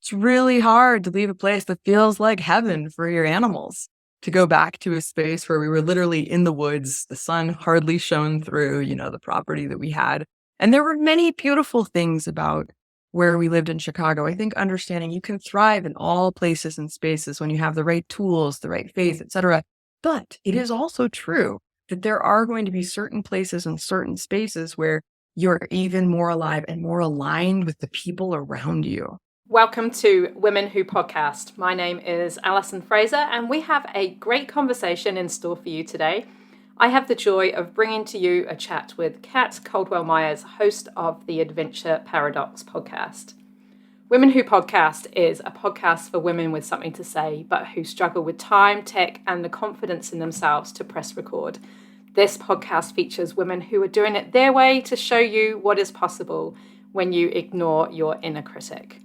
It's really hard to leave a place that feels like heaven for your animals, to go back to a space where we were literally in the woods. The sun hardly shone through, the property that we had. And there were many beautiful things about where we lived in Chicago. I think understanding you can thrive in all places and spaces when you have the right tools, the right faith, etc. But it is also true that there are going to be certain places and certain spaces where you're even more alive and more aligned with the people around you. Welcome to Women Who Podcast. My name is Alison Fraser, and we have a great conversation in store for you today. I have the joy of bringing to you a chat with Cat Caldwell Myers, host of the Adventure Paradox podcast. Women Who Podcast is a podcast for women with something to say, but who struggle with time, tech, and the confidence in themselves to press record. This podcast features women who are doing it their way to show you what is possible when you ignore your inner critic.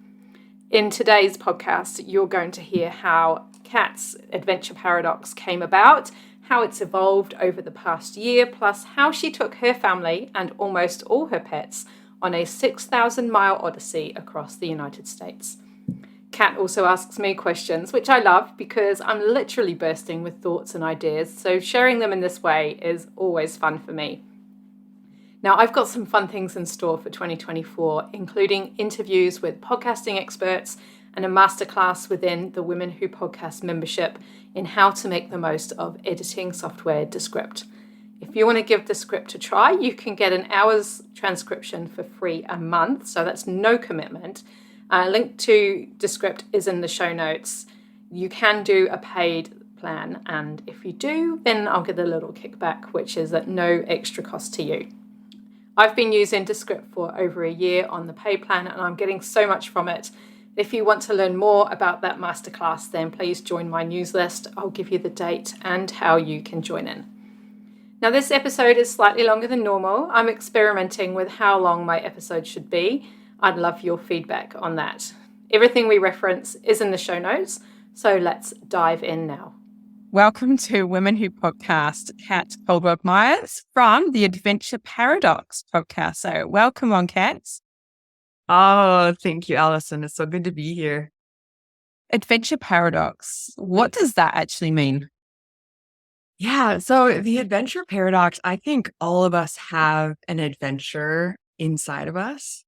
In today's podcast, you're going to hear how Cat's Adventure Paradox came about, how it's evolved over the past year, plus how she took her family and almost all her pets on a 6,000-mile odyssey across the United States. Cat also asks me questions, which I love because I'm literally bursting with thoughts and ideas, so sharing them in this way is always fun for me. Now, I've got some fun things in store for 2024, including interviews with podcasting experts and a masterclass within the Women Who Podcast membership in how to make the most of editing software Descript. If you want to give Descript a try, you can get an hour's transcription for free a month, so that's no commitment. A link to Descript is in the show notes. You can do a paid plan, and if you do, then I'll get a little kickback, which is at no extra cost to you. I've been using Descript for over a year on the pay plan, and I'm getting so much from it. If you want to learn more about that masterclass, then please join my news list. I'll give you the date and how you can join in. Now, this episode is slightly longer than normal. I'm experimenting with how long my episode should be. I'd love your feedback on that. Everything we reference is in the show notes, so let's dive in now. Welcome to Women Who Podcast, Cat Caldwell Myers from the Adventure Paradox podcast. So welcome on, Cat. Oh, thank you, Alison. It's so good to be here. Adventure Paradox. What does that actually mean? Yeah, so the adventure paradox, I think all of us have an adventure inside of us.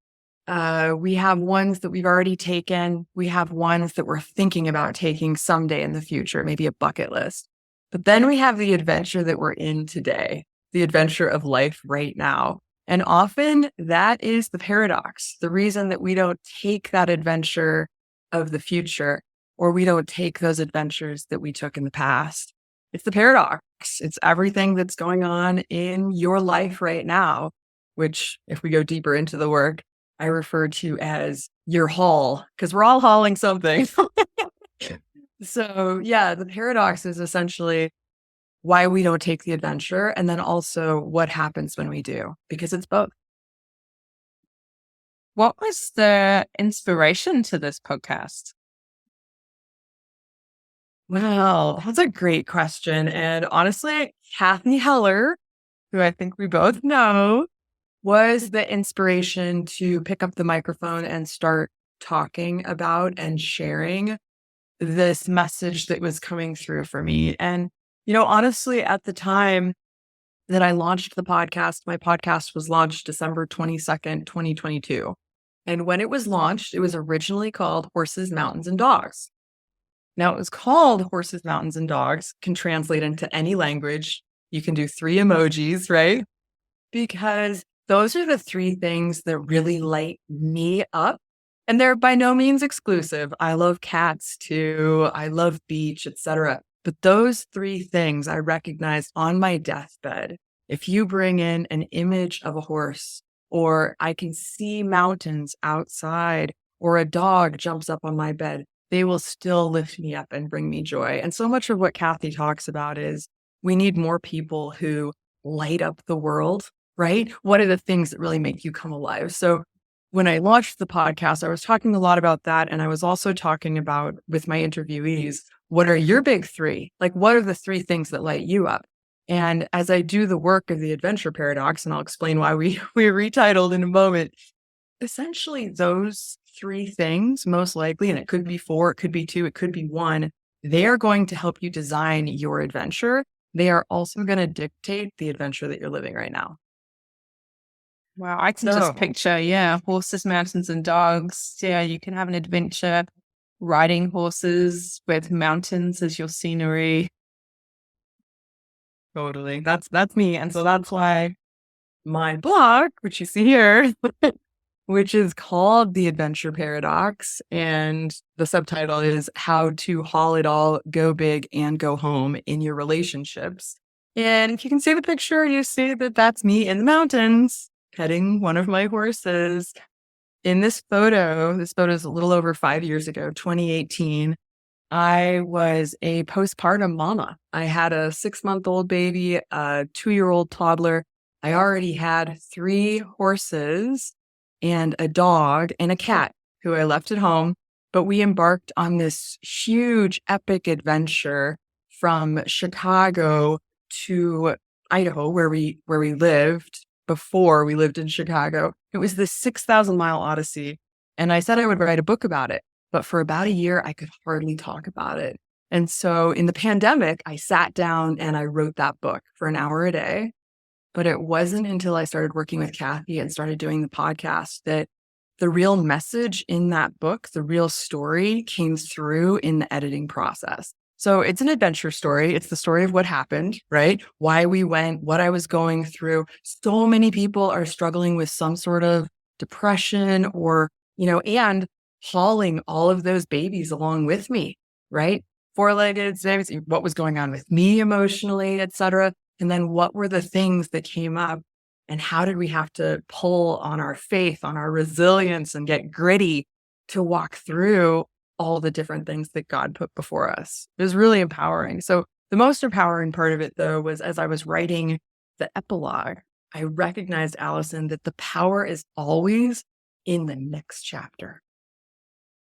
We have ones that we've already taken. We have ones that we're thinking about taking someday in the future, maybe a bucket list. But then we have the adventure that we're in today, the adventure of life right now. And often that is the paradox, the reason that we don't take that adventure of the future, or we don't take those adventures that we took in the past. It's the paradox. It's everything that's going on in your life right now, which, if we go deeper into the work, I refer to as your haul, because we're all hauling something. So yeah, the paradox is essentially why we don't take the adventure, and then also what happens when we do, because it's both. What was the inspiration to this podcast? Well, that's a great question. And honestly, Kathy Heller, who I think we both know, was the inspiration to pick up the microphone and start talking about and sharing this message that was coming through for me. And, honestly, at the time that I launched the podcast, my podcast was launched December 22nd, 2022. And when it was launched, it was originally called Horses, Mountains, and Dogs. Now, it was called Horses, Mountains, and Dogs, can translate into any language. You can do 3 emojis, right? Because those are the 3 things that really light me up. And they're by no means exclusive. I love cats too. I love beach, etc. But those 3 things I recognized on my deathbed. If you bring in an image of a horse, or I can see mountains outside, or a dog jumps up on my bed, they will still lift me up and bring me joy. And so much of what Kathy talks about is we need more people who light up the world, right? What are the things that really make you come alive? So when I launched the podcast, I was talking a lot about that. And I was also talking about, with my interviewees, what are your big 3? Like, what are the 3 things that light you up? And as I do the work of the adventure paradox, and I'll explain why we retitled in a moment, essentially those three things, most likely, and it could be four, it could be two, it could be one, they are going to help you design your adventure. They are also going to dictate the adventure that you're living right now. Wow, I can just picture, horses, mountains, and dogs. Yeah, you can have an adventure riding horses with mountains as your scenery. Totally. That's me. And so that's why my blog, which you see here, which is called The Adventure Paradox, and the subtitle is How to Haul It All, Go Big, and Go Home in Your Relationships. And if you can see the picture, you see that that's me in the mountains petting one of my horses. In this photo is a little over 5 years ago, 2018. I was a postpartum mama. I had a 6-month-old baby, a 2-year-old toddler. I already had 3 horses and a dog and a cat who I left at home. But we embarked on this huge, epic adventure from Chicago to Idaho, where we lived before we lived in Chicago. It was this 6,000-mile odyssey. And I said I would write a book about it. But for about a year, I could hardly talk about it. And so in the pandemic, I sat down and I wrote that book for an hour a day. But it wasn't until I started working with Kathy and started doing the podcast that the real message in that book, the real story, came through in the editing process. So it's an adventure story. It's the story of what happened, right? Why we went, what I was going through. So many people are struggling with some sort of depression or, and hauling all of those babies along with me, right? 4-legged babies, what was going on with me emotionally, et cetera. And then what were the things that came up and how did we have to pull on our faith, on our resilience and get gritty to walk through all the different things that God put before us? It was really empowering. So the most empowering part of it, though, was as I was writing the epilogue, I recognized, Allison, that the power is always in the next chapter.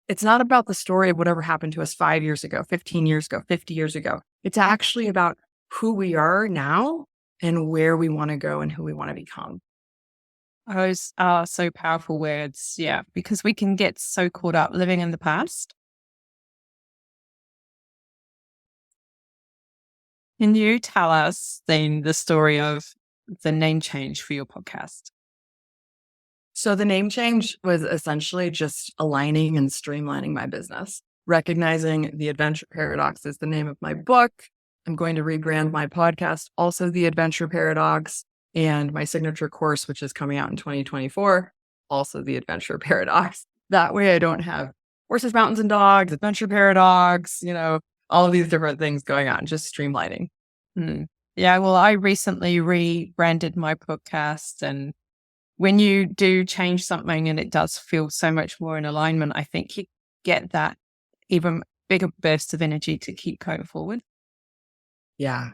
It's not about the story of whatever happened to us 5 years ago, 15 years ago, 50 years ago. It's actually about who we are now and where we want to go and who we want to become. Those are so powerful words. Yeah, because we can get so caught up living in the past. Can you tell us then the story of the name change for your podcast? So the name change was essentially just aligning and streamlining my business, recognizing The Adventure Paradox is the name of my book. I'm going to rebrand my podcast, also The Adventure Paradox, and my signature course, which is coming out in 2024, also The Adventure Paradox. That way I don't have horses, mountains, and dogs, Adventure Paradox, all of these different things going on, just streamlining. Yeah, well, I recently rebranded my podcast, and when you do change something and it does feel so much more in alignment, I think you get that even bigger burst of energy to keep going forward. Yeah.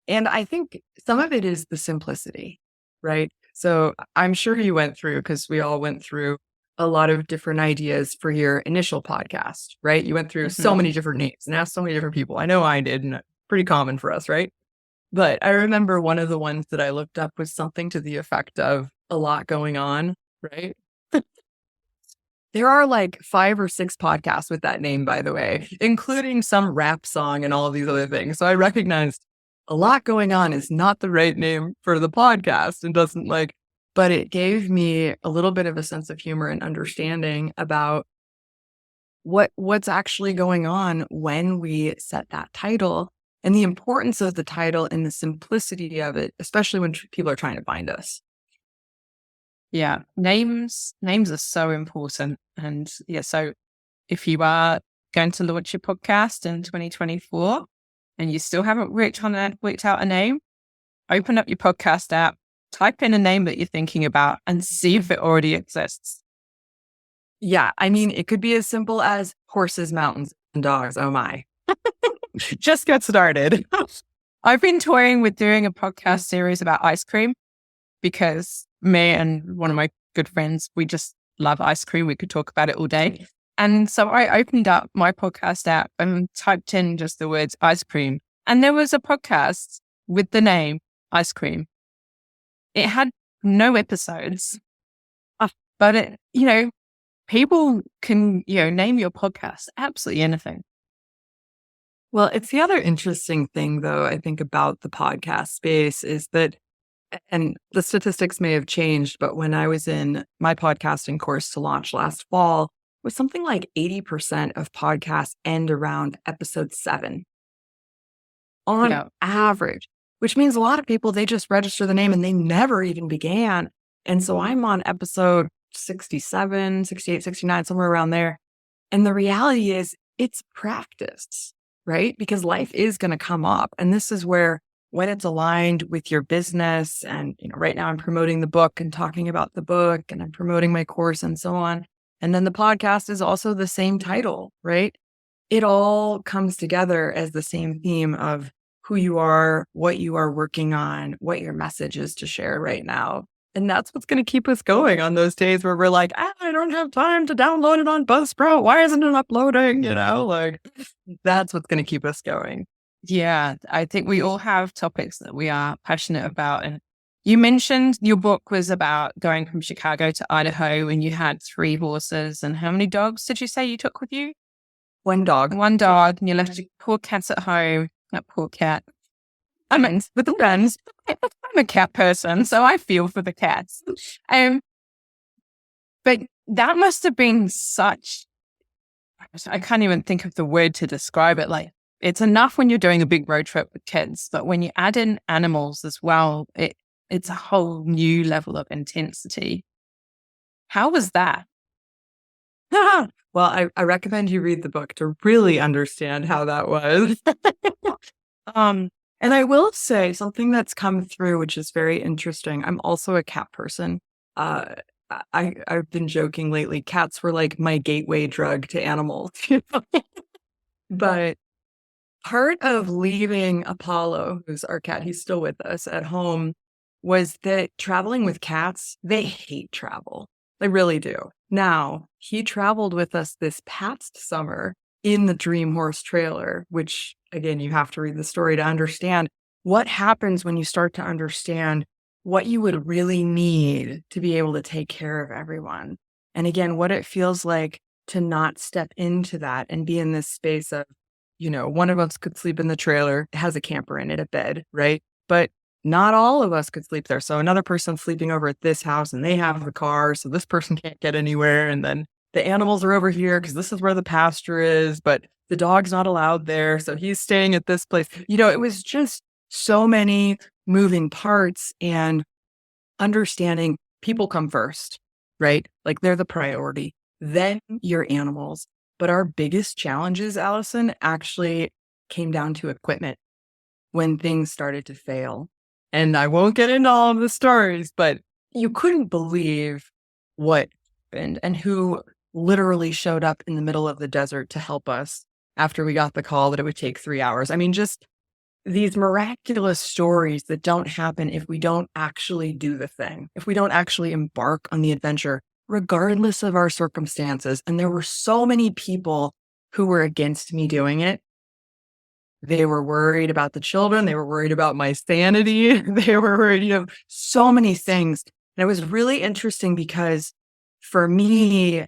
And I think some of it is the simplicity, right? So I'm sure you went through, because we all went through a lot of different ideas for your initial podcast, right? You went through so many different names and asked so many different people. I know I did, and pretty common for us, right? But I remember one of the ones that I looked up was something to the effect of a lot going on, right? There are like 5 or 6 podcasts with that name, by the way, including some rap song and all of these other things. So I recognized a lot going on is not the right name for the podcast and doesn't but it gave me a little bit of a sense of humor and understanding about what's actually going on when we set that title and the importance of the title and the simplicity of it, especially when people are trying to find us. Yeah, names are so important. And yeah, so if you are going to launch your podcast in 2024 and you still haven't worked out a name, open up your podcast app, type in a name that you're thinking about and see if it already exists. Yeah, I mean, it could be as simple as horses, mountains, and dogs. Oh my. Just get started. I've been toying with doing a podcast series about ice cream because me and one of my good friends, we just love ice cream. We could talk about it all day. And so I opened up my podcast app and typed in just the words ice cream. And there was a podcast with the name Ice Cream. It had no episodes, but it, people can, name your podcast absolutely anything. Well, it's the other interesting thing, though, I think about the podcast space is that, and the statistics may have changed, but when I was in my podcasting course to launch last fall, it was something like 80% of podcasts end around episode 7 on average, which means a lot of people, they just register the name and they never even began. And so I'm on episode 67, 68, 69, somewhere around there. And the reality is it's practice, right? Because life is going to come up. And this is where, when it's aligned with your business, and right now I'm promoting the book and talking about the book, and I'm promoting my course and so on. And then the podcast is also the same title, right? It all comes together as the same theme of who you are, what you are working on, what your message is to share right now. And that's what's going to keep us going on those days where we're like, I don't have time to download it on Buzzsprout. Why isn't it uploading? That's what's going to keep us going. Yeah, I think we all have topics that we are passionate about. And you mentioned your book was about going from Chicago to Idaho, and you had 3 horses. And how many dogs did you say you took with you? 1 dog. 1 dog. And you left your poor cats at home. That poor cat. I mean, with the friends. I'm a cat person, so I feel for the cats. But that must have been I can't even think of the word to describe it. Like, it's enough when you're doing a big road trip with kids, but when you add in animals as well, it's a whole new level of intensity. How was that? Well, I recommend you read the book to really understand how that was. And I will say something that's come through, which is very interesting. I'm also a cat person. I've been joking lately. Cats were like my gateway drug to animals. But part of leaving Apollo, who's our cat, he's still with us at home, was that traveling with cats, they hate travel. They really do. Now, he traveled with us this past summer in the Dream Horse trailer, which, again, you have to read the story to understand what happens when you start to understand what you would really need to be able to take care of everyone. And again, what it feels like to not step into that and be in this space of, one of us could sleep in the trailer, it has a camper in it, a bed, right? But not all of us could sleep there. So another person's sleeping over at this house and they have the car, so this person can't get anywhere. And then the animals are over here because this is where the pasture is, but the dog's not allowed there. So he's staying at this place. It was just so many moving parts, and understanding people come first, right? Like, they're the priority, then your animals. But our biggest challenges, Allison, actually came down to equipment when things started to fail. And I won't get into all of the stories, but you couldn't believe what happened and who literally showed up in the middle of the desert to help us after we got the call that it would take 3 hours. I mean, just these miraculous stories that don't happen if we don't actually do the thing, if we don't actually embark on the adventure, regardless of our circumstances. And there were so many people who were against me doing it. They were worried about the children. They were worried about my sanity. They were worried, so many things. And it was really interesting because for me,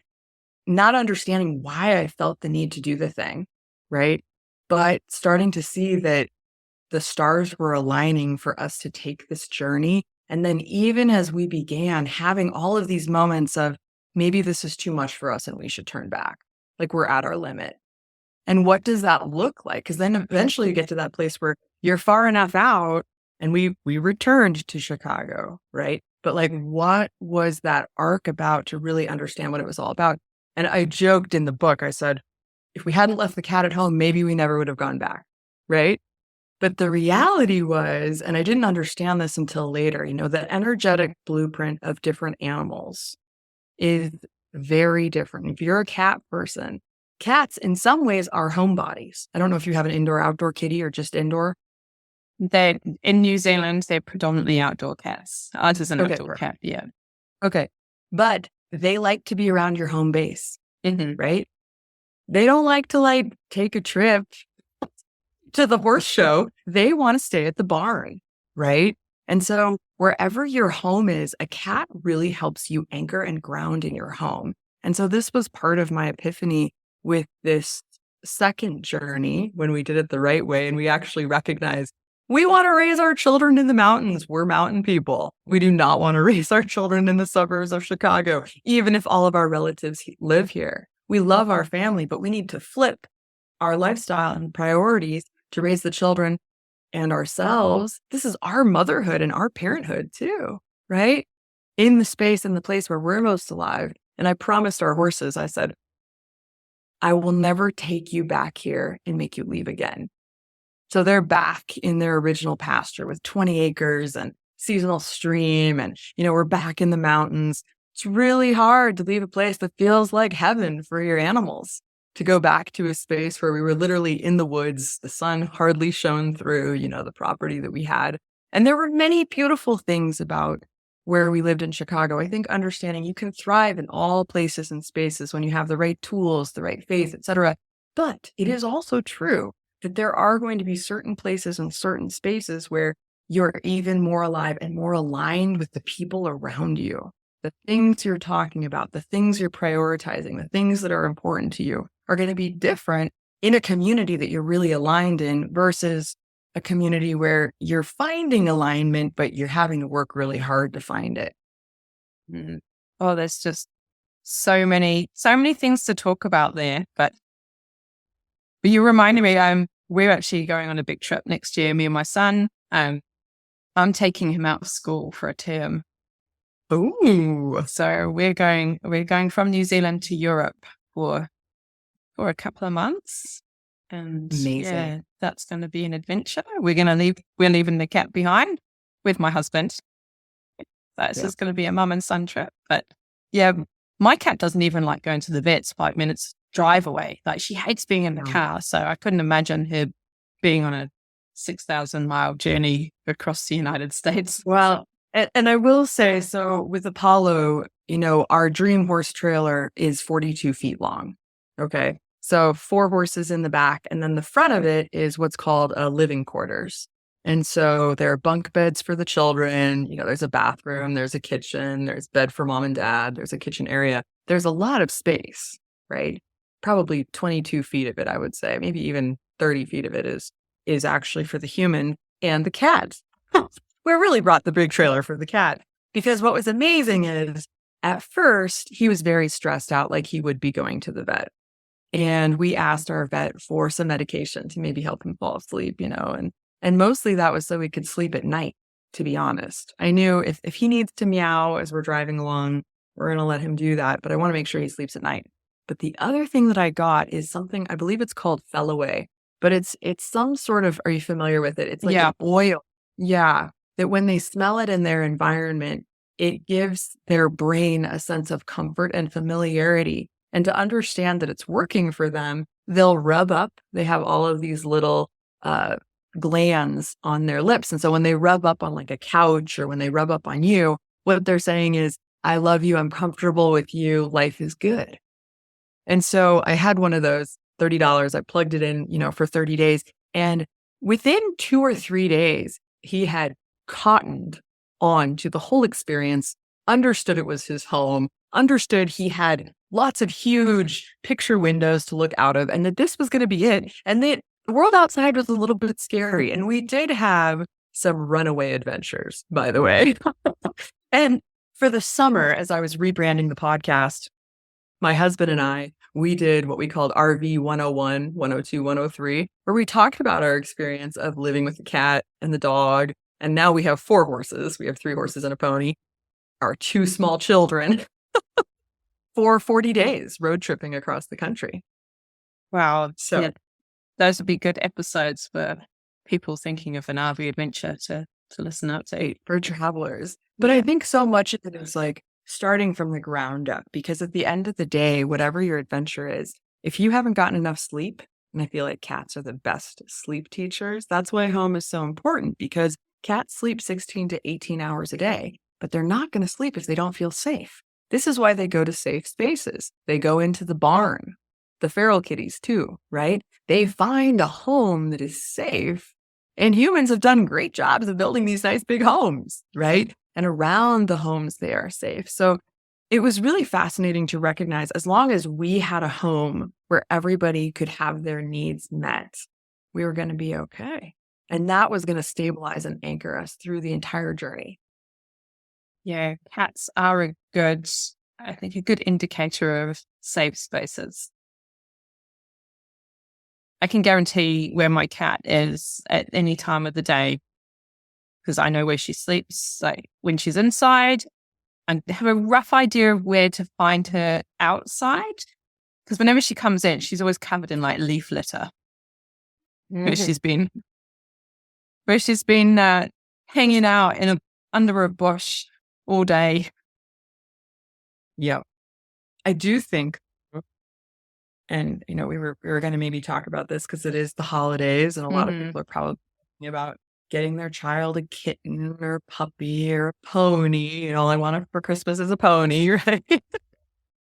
not understanding why I felt the need to do the thing, right? But starting to see that the stars were aligning for us to take this journey. And then even as we began having all of these moments of maybe this is too much for us and we should turn back, like we're at our limit. And what does that look like? Because then eventually you get to that place where you're far enough out, and we returned to Chicago, right? But like, what was that arc about to really understand what it was all about? And I joked in the book, I said, if we hadn't left the cat at home, maybe we never would have gone back, right? But the reality was, and I didn't understand this until later, the energetic blueprint of different animals is very different. If you're a cat person, cats in some ways are homebodies. I don't know if you have an indoor-outdoor kitty or just indoor. In New Zealand, they're predominantly outdoor cats. Ours is an outdoor cat, yeah. Okay. But they like to be around your home base, right? They don't like to take a trip to the horse show. They want to stay at the barn, right? And so wherever your home is, a cat really helps you anchor and ground in your home. And so this was part of my epiphany with this second journey when we did it the right way. And we actually recognized we want to raise our children in the mountains. We're mountain people. We do not want to raise our children in the suburbs of Chicago, even if all of our relatives live here. We love our family, but we need to flip our lifestyle and priorities to raise the children and ourselves. This is our motherhood and our parenthood too, right? In the space and the place where we're most alive. And I promised our horses, I said, I will never take you back here and make you leave again. So they're back in their original pasture with 20 acres and seasonal stream. And, we're back in the mountains. It's really hard to leave a place that feels like heaven for your animals, to go back to a space where we were literally in the woods. The sun hardly shone through, the property that we had. And there were many beautiful things about where we lived in Chicago. I think understanding you can thrive in all places and spaces when you have the right tools, the right faith, etc. But it is also true that there are going to be certain places and certain spaces where you're even more alive and more aligned with the people around you. The things you're talking about, the things you're prioritizing, the things that are important to you are going to be different in a community that you're really aligned in versus a community where you're finding alignment, but you're having to work really hard to find it. Oh, there's just so many things to talk about there. But you reminded me, we're actually going on a big trip next year, me and my son. I'm taking him out of school for a term. Ooh. So we're going from New Zealand to Europe for a couple of months. And amazing. That's going to be an adventure. We're leaving the cat behind with my husband. So it's just going to be a mum and son trip. But my cat doesn't even like going to the vet's 5 minutes drive away. Like, she hates being in the car. So I couldn't imagine her being on a 6,000-mile journey across the United States. Well, and I will say, so with Apollo, our dream horse trailer is 42 feet long. Okay. So 4 horses in the back, and then the front of it is what's called a living quarters. And so there are bunk beds for the children. There's a bathroom, there's a kitchen, there's bed for mom and dad, there's a kitchen area. There's a lot of space, right? Probably 22 feet of it, I would say. Maybe even 30 feet of it is actually for the human and the cat. We really brought the big trailer for the cat, because what was amazing is at first he was very stressed out, like he would be going to the vet. And we asked our vet for some medication to maybe help him fall asleep, and mostly that was so he could sleep at night, to be honest. I knew if he needs to meow as we're driving along, we're going to let him do that, but I want to make sure he sleeps at night. But the other thing that I got is something, I believe it's called Fellaway, but it's some sort of, are you familiar with it? It's like an oil. Yeah. That when they smell it in their environment, it gives their brain a sense of comfort and familiarity. And to understand that it's working for them, they'll rub up. They have all of these little glands on their lips. And so when they rub up on like a couch, or when they rub up on you, what they're saying is, I love you, I'm comfortable with you, life is good. And so I had one of those, $30. I plugged it in, for 30 days. And within 2 or 3 days, he had cottoned on to the whole experience, understood it was his home, understood he had lots of huge picture windows to look out of, and that this was going to be it. And the world outside was a little bit scary. And we did have some runaway adventures, by the way. And for the summer, as I was rebranding the podcast, my husband and I, we did what we called RV 101, 102, 103, where we talked about our experience of living with the cat and the dog. And now we have 4 horses. We have 3 horses and a pony, our 2 small children, for 40 days road tripping across the country. Wow. So those would be good episodes for people thinking of an RV adventure to listen up to. For travelers. But I think so much of it is like starting from the ground up, because at the end of the day, whatever your adventure is, if you haven't gotten enough sleep, and I feel like cats are the best sleep teachers, that's why home is so important, because cats sleep 16 to 18 hours a day, but they're not going to sleep if they don't feel safe. This is why they go to safe spaces. They go into the barn. The feral kitties too, right? They find a home that is safe. And humans have done great jobs of building these nice big homes, right? And around the homes, they are safe. So it was really fascinating to recognize as long as we had a home where everybody could have their needs met, we were going to be okay. And that was going to stabilize and anchor us through the entire journey. Yeah, cats are I think, a good indicator of safe spaces. I can guarantee where my cat is at any time of the day because I know where she sleeps. Like when she's inside, I have a rough idea of where to find her outside because whenever she comes in, she's always covered in like leaf litter where she's been hanging out under a bush all day. Yeah. I do think, and we were going to maybe talk about this because it is the holidays and a lot of people are probably thinking about getting their child a kitten or a puppy or a pony. And all I want for Christmas is a pony, right?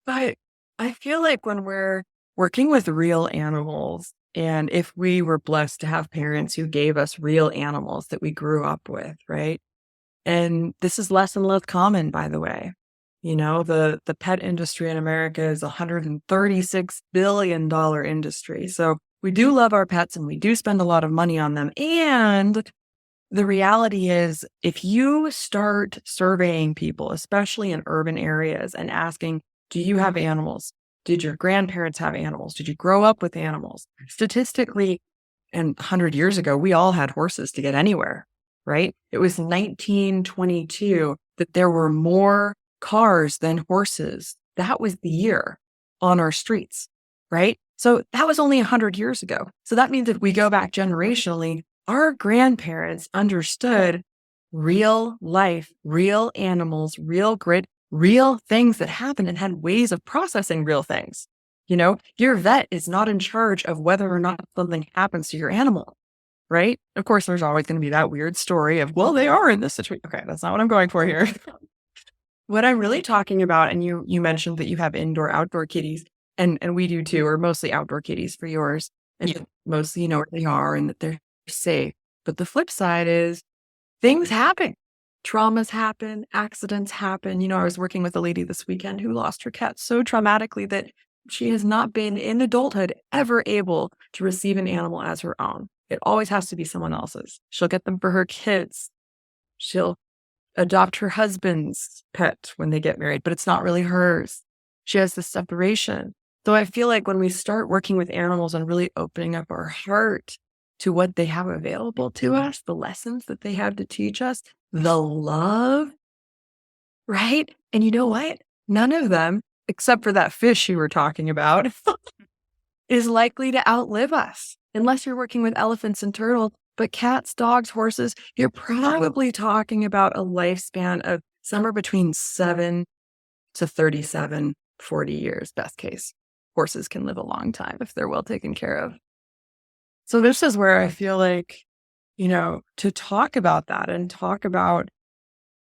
But I feel like when we're working with real animals, and if we were blessed to have parents who gave us real animals that we grew up with, right? And this is less and less common, by the way. The pet industry in America is a $136 billion industry. So we do love our pets and we do spend a lot of money on them. And the reality is, if you start surveying people, especially in urban areas, and asking, do you have animals? Did your grandparents have animals? Did you grow up with animals? Statistically, and 100 years ago, we all had horses to get anywhere, right? It was 1922 that there were more cars than horses. That was the year on our streets, right? So that was only 100 years ago. So that means if we go back generationally, our grandparents understood real life, real animals, real grit, real things that happen and had ways of processing real things. Your vet is not in charge of whether or not something happens to your animal, right? Of course, there's always going to be that weird story of, well, they are in this situation. Okay, that's not what I'm going for here. What I'm really talking about, and you mentioned that you have indoor, outdoor kitties, and we do too, or mostly outdoor kitties for yours, and mostly you know where they are and that they're safe. But the flip side is things happen. Traumas happen, accidents happen. I was working with a lady this weekend who lost her cat so traumatically that she has not been in adulthood ever able to receive an animal as her own. It always has to be someone else's. She'll get them for her kids. She'll adopt her husband's pet when they get married, but it's not really hers. She has this separation. So I feel like when we start working with animals and really opening up our heart to what they have available to us, the lessons that they have to teach us, the love, right? And you know what? None of them, except for that fish you were talking about, is likely to outlive us unless you're working with elephants and turtles. But cats, dogs, horses, you're probably talking about a lifespan of somewhere between 7 to 37, 40 years, best case. Horses can live a long time if they're well taken care of. So this is where I feel like, to talk about that and talk about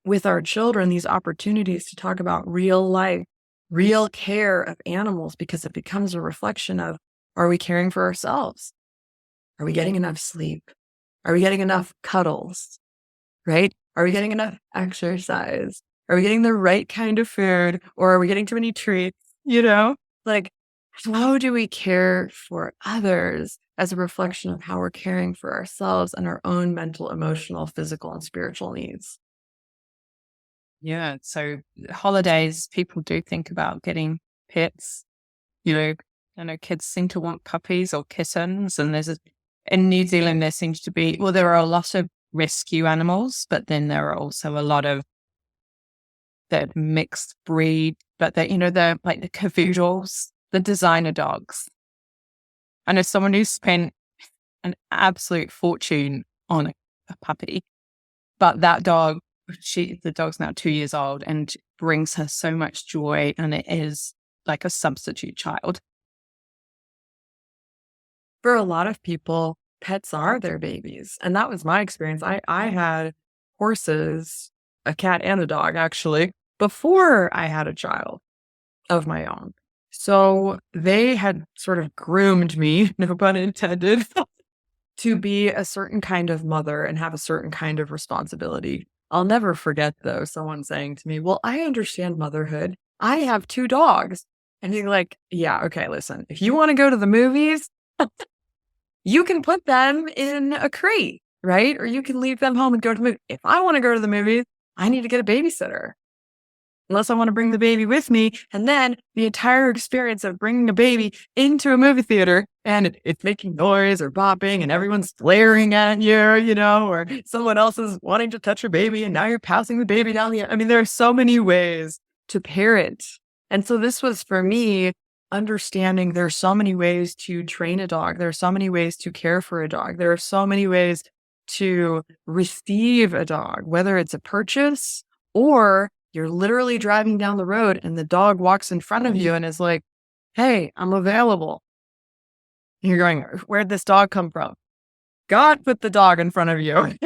with our children, these opportunities to talk about real life, real care of animals, because it becomes a reflection of, are we caring for ourselves? Are we getting enough sleep? Are we getting enough cuddles, right? Are we getting enough exercise? Are we getting the right kind of food? Or are we getting too many treats? Like, how do we care for others as a reflection of how we're caring for ourselves and our own mental, emotional, physical, and spiritual needs? Yeah. So holidays, people do think about getting pets. I know kids seem to want puppies or kittens, and in New Zealand, there seems to be, there are a lot of rescue animals, but then there are also a lot of that mixed breed, but they're like the cavoodles, the designer dogs. I know someone who spent an absolute fortune on a puppy, but that dog, the dog's now 2 years old and brings her so much joy, and it is like a substitute child. For a lot of people, pets are their babies. And that was my experience. I had horses, a cat and a dog, actually, before I had a child of my own. So they had sort of groomed me, no pun intended, to be a certain kind of mother and have a certain kind of responsibility. I'll never forget, though, someone saying to me, well, I understand motherhood. I have 2 dogs. And you're like, yeah, okay, listen, if you want to go to the movies, you can put them in a crate, right? Or you can leave them home and go to the movie. If I want to go to the movies, I need to get a babysitter. Unless I want to bring the baby with me. And then the entire experience of bringing a baby into a movie theater and it's making noise or bopping and everyone's glaring at you, you know, or someone else is wanting to touch your baby and now you're passing the baby down the, I mean, there are so many ways to parent. And so this was for me understanding there are so many ways to train a dog. There are so many ways to care for a dog. There are so many ways to receive a dog, whether it's a purchase or you're literally driving down the road and the dog walks in front of you and is like, hey, I'm available. And you're going, where'd this dog come from? God put the dog in front of you.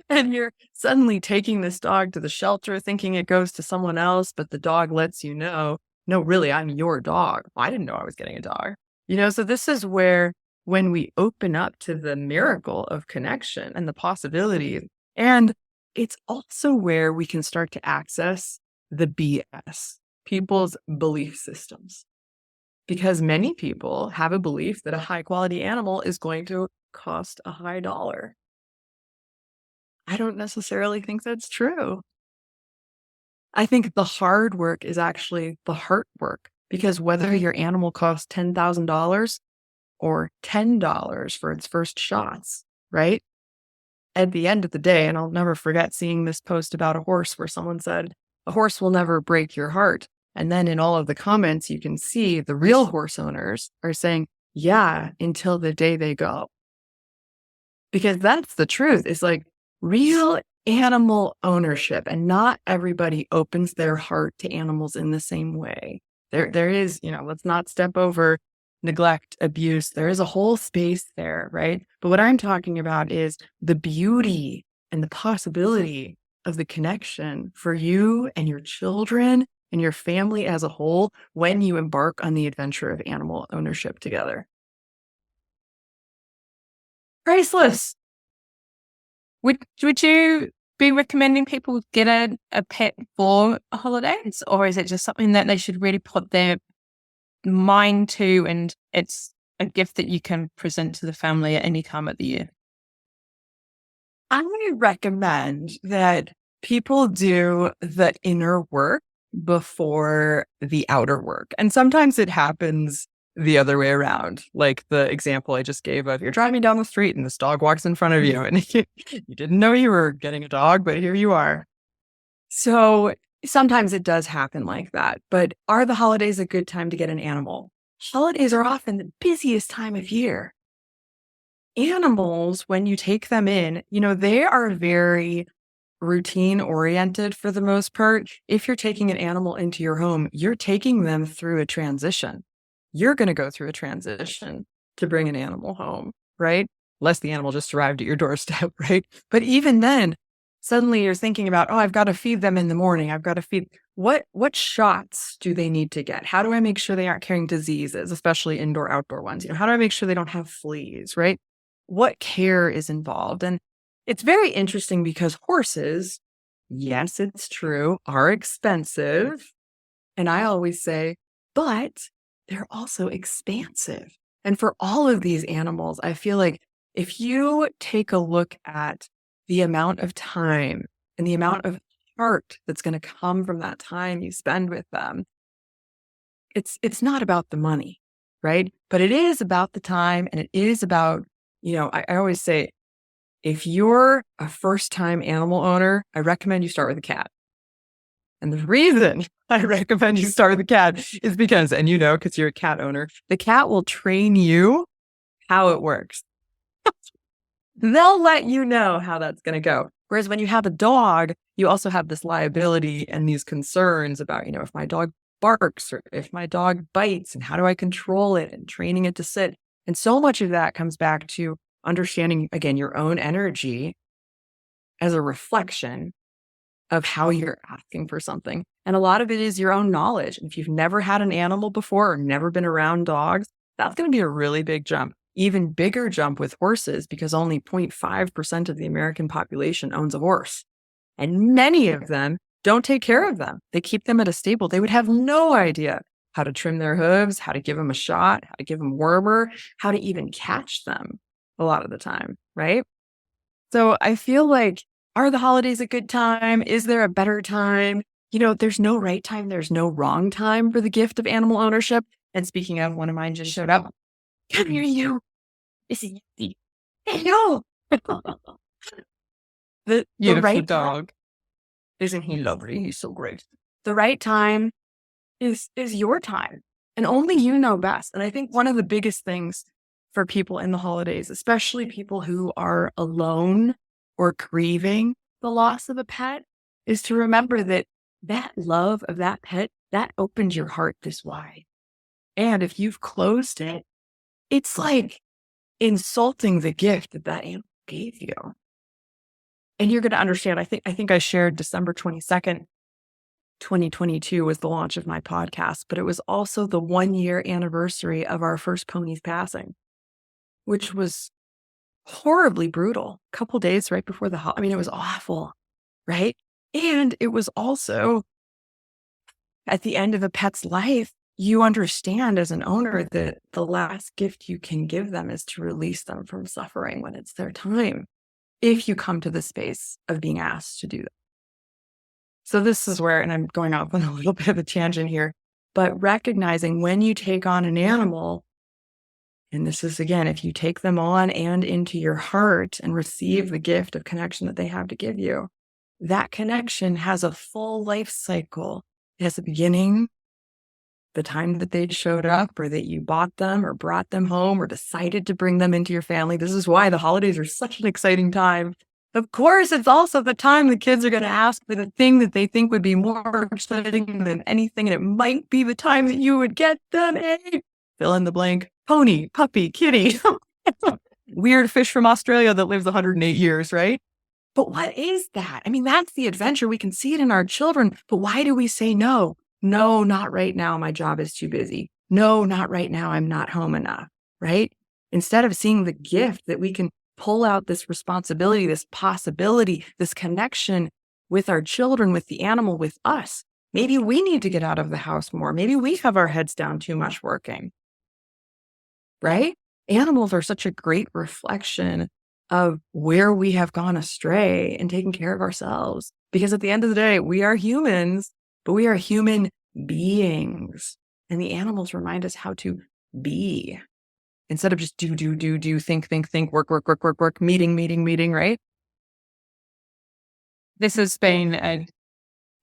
And you're suddenly taking this dog to the shelter thinking it goes to someone else, but the dog lets you know, no, really, I'm your dog. I didn't know I was getting a dog. You know, so this is where when we open up to the miracle of connection and the possibilities, and it's also where we can start to access the BS, people's belief systems. Because many people have a belief that a high quality animal is going to cost a high dollar. I don't necessarily think that's true. I think the hard work is actually the heart work, because whether your animal costs $10,000 or $10 for its first shots, right? At the end of the day, and I'll never forget seeing this post about a horse where someone said, a horse will never break your heart. And then in all of the comments, you can see the real horse owners are saying, yeah, until the day they go. Because that's the truth. It's like real animal ownership, and not everybody opens their heart to animals in the same way. There is, you know, let's not step over neglect, abuse. There is a whole space there, right? But what I'm talking about is the beauty and the possibility of the connection for you and your children and your family as a whole when you embark on the adventure of animal ownership together. Priceless. Would you be recommending people get a pet for holidays, or is it just something that they should really put their mind to, and it's a gift that you can present to the family at any time of the year? I recommend that people do the inner work before the outer work. And sometimes it happens the other way around. Like the example I just gave of you're driving down the street and this dog walks in front of you and you didn't know you were getting a dog, but here you are. So sometimes it does happen like that. But are the holidays a good time to get an animal? Holidays are often the busiest time of year. Animals, when you take them in, you know, they are very routine oriented for the most part. If you're taking an animal into your home, you're taking them through a transition. You're going to go through a transition to bring an animal home, right? Unless the animal just arrived at your doorstep, right? But even then, suddenly you're thinking about, oh, I've got to feed them in the morning. I've got to feed. What shots do they need to get? How do I make sure they aren't carrying diseases, especially indoor, outdoor ones? You know, how do I make sure they don't have fleas, right? What care is involved? And it's very interesting because horses, yes, it's true, are expensive. And I always say, but they're also expansive. And for all of these animals, I feel like if you take a look at the amount of time and the amount of heart that's going to come from that time you spend with them, it's not about the money, right? But it is about the time, and it is about, you know, I always say, if you're a first-time animal owner, I recommend you start with a cat. And the reason I recommend you start with a cat is because, and you know, because you're a cat owner, the cat will train you how it works. They'll let you know how that's going to go. Whereas when you have a dog, you also have this liability and these concerns about, you know, if my dog barks or if my dog bites, and how do I control it, and training it to sit. And so much of that comes back to understanding, again, your own energy as a reflection of how you're asking for something. And a lot of it is your own knowledge. And if you've never had an animal before or never been around dogs, that's going to be a really big jump. Even bigger jump with horses, because only 0.5% of the American population owns a horse. And many of them don't take care of them. They keep them at a stable. They would have no idea how to trim their hooves, how to give them a shot, how to give them wormer, how to even catch them a lot of the time, right? So I feel like, are the holidays a good time? Is there a better time? There's no right time. There's no wrong time for the gift of animal ownership. And speaking of, one of mine just showed up. Come here, you. Is it you? Hey, no. The Beautiful right dog. Isn't he lovely? He's so great. The right time is your time, and only you know best. And I think one of the biggest things for people in the holidays, especially people who are alone or grieving the loss of a pet, is to remember that love of that pet, that opened your heart this wide. And if you've closed it, it's like insulting the gift that animal gave you. And you're going to understand. I think I shared December 22nd, 2022 was the launch of my podcast, but it was also the 1-year anniversary of our first pony's passing, which was horribly brutal. A couple days right before it was awful, right? And it was also at the end of a pet's life, you understand as an owner that the last gift you can give them is to release them from suffering when it's their time, if you come to the space of being asked to do that. So this is where, and I'm going off on a little bit of a tangent here, but recognizing when you take on an animal, and this is again, if you take them on and into your heart and receive the gift of connection that they have to give you, that connection has a full life cycle. It has a beginning, the time that they showed up, or that you bought them or brought them home or decided to bring them into your family. This is why the holidays are such an exciting time. Of course, it's also the time the kids are going to ask for the thing that they think would be more exciting than anything. And it might be the time that you would get them a fill in the blank, pony, puppy, kitty, weird fish from Australia that lives 108 years, right? But what is that? That's the adventure. We can see it in our children. But why do we say no? No, not right now. My job is too busy. No, not right now. I'm not home enough, right? Instead of seeing the gift that we can pull out this responsibility, this possibility, this connection with our children, with the animal, with us. Maybe we need to get out of the house more. Maybe we have our heads down too much working, right? Animals are such a great reflection of where we have gone astray and taking care of ourselves. Because at the end of the day, we are humans, but we are human beings. And the animals remind us how to be instead of just do, think, work, meeting, right? This has been a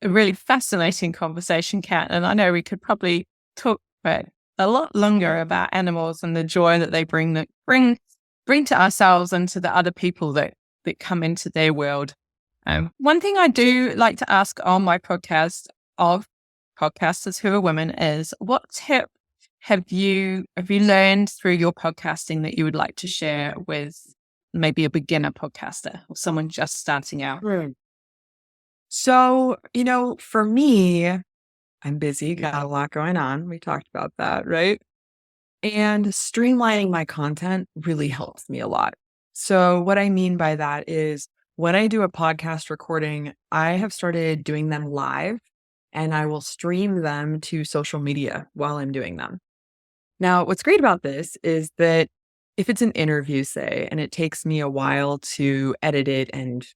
really fascinating conversation, Kat. And I know we could probably talk for a lot longer about animals and the joy that they bring to ourselves and to the other people that come into their world. One thing I do like to ask on my podcast of podcasters who are women is, what tip have you learned through your podcasting that you would like to share with maybe a beginner podcaster or someone just starting out? So, for me, I'm busy, got a lot going on. We talked about that, right? And streamlining my content really helps me a lot. So what I mean by that is when I do a podcast recording, I have started doing them live and I will stream them to social media while I'm doing them. Now, what's great about this is that if it's an interview, say, and it takes me a while to edit it and,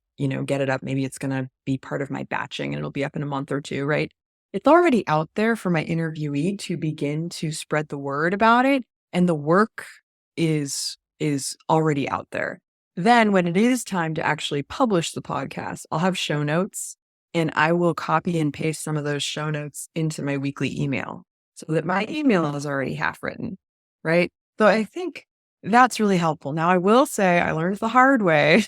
get it up, maybe it's going to be part of my batching and it'll be up in a month or two, right? It's already out there for my interviewee to begin to spread the word about it. And the work is already out there. Then when it is time to actually publish the podcast, I'll have show notes and I will copy and paste some of those show notes into my weekly email so that my email is already half written, right? So I think that's really helpful. Now, I will say I learned the hard way.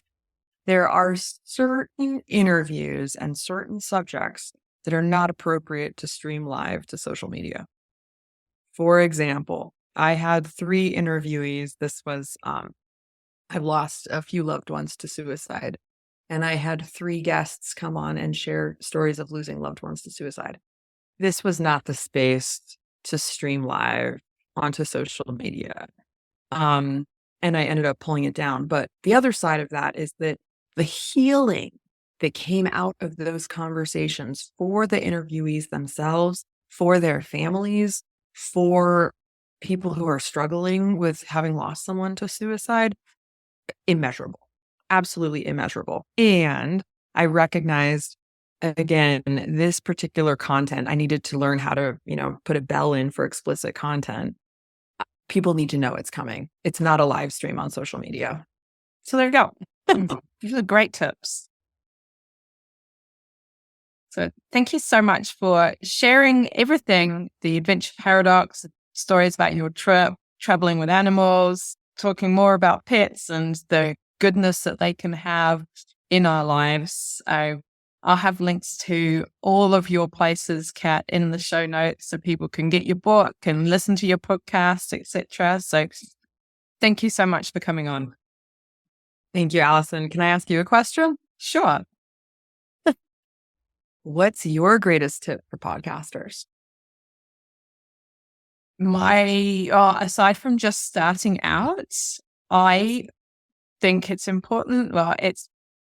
There are certain interviews and certain subjects that are not appropriate to stream live to social media. For example, I had 3 interviewees. This was, I've lost a few loved ones to suicide, and I had 3 guests come on and share stories of losing loved ones to suicide. This was not the space to stream live onto social media. And I ended up pulling it down. But the other side of that is that the healing that came out of those conversations for the interviewees themselves, for their families, for people who are struggling with having lost someone to suicide, immeasurable, absolutely immeasurable. And I recognized, again, this particular content, I needed to learn how to, put a bell in for explicit content. People need to know it's coming. It's not a live stream on social media. So there you go. These are great tips. So thank you so much for sharing everything, the adventure paradox, stories about your trip, traveling with animals, talking more about pets and the goodness that they can have in our lives. I'll have links to all of your places, Cat, in the show notes so people can get your book and listen to your podcast, etc. So thank you so much for coming on. Thank you, Allison. Can I ask you a question? Sure. What's your greatest tip for podcasters? Aside from just starting out, I think it's important. Well, it's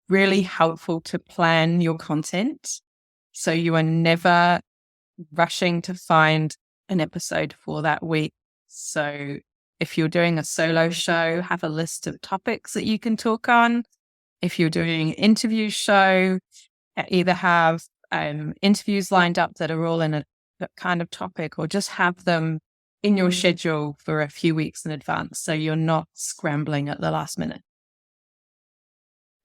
really helpful to plan your content so you are never rushing to find an episode for that week. So if you're doing a solo show, have a list of topics that you can talk on. If you're doing an interview show, either have interviews lined up that are all in a kind of topic, or just have them in your schedule for a few weeks in advance so you're not scrambling at the last minute.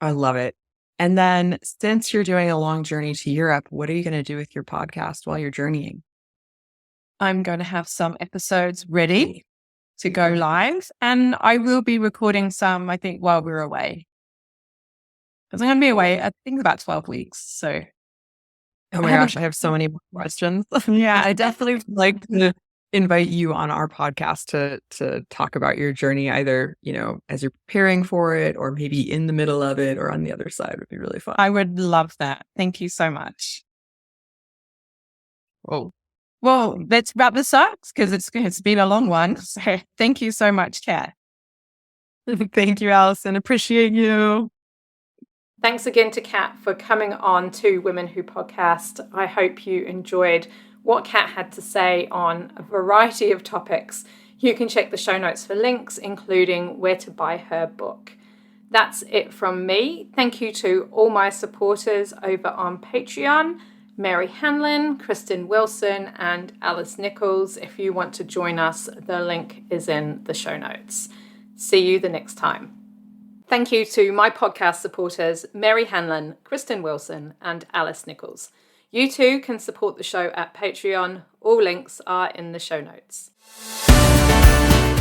I love it. And then since you're doing a long journey to Europe, what are you going to do with your podcast while you're journeying? I'm going to have some episodes ready to go live, and I will be recording some, I think, while we're away. Because I'm going to be away, I think, about 12 weeks. So, oh my gosh, I have so many questions. Yeah, I definitely like to invite you on our podcast to talk about your journey, either, as you're preparing for it, or maybe in the middle of it, or on the other side. Would be really fun. I would love that. Thank you so much. Well, let's wrap this up because it's been a long one. So thank you so much, Kat. Thank you, Allison. Appreciate you. Thanks again to Kat for coming on to Women Who Podcast. I hope you enjoyed what Kat had to say on a variety of topics. You can check the show notes for links, including where to buy her book. That's it from me. Thank you to all my supporters over on Patreon, Mary Hanlon, Kristen Wilson, and Alice Nichols. If you want to join us, the link is in the show notes. See you the next time. Thank you to my podcast supporters, Mary Hanlon, Kristen Wilson, and Alice Nichols. You too can support the show at Patreon. All links are in the show notes.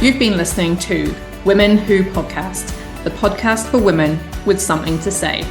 You've been listening to Women Who Podcast, the podcast for women with something to say.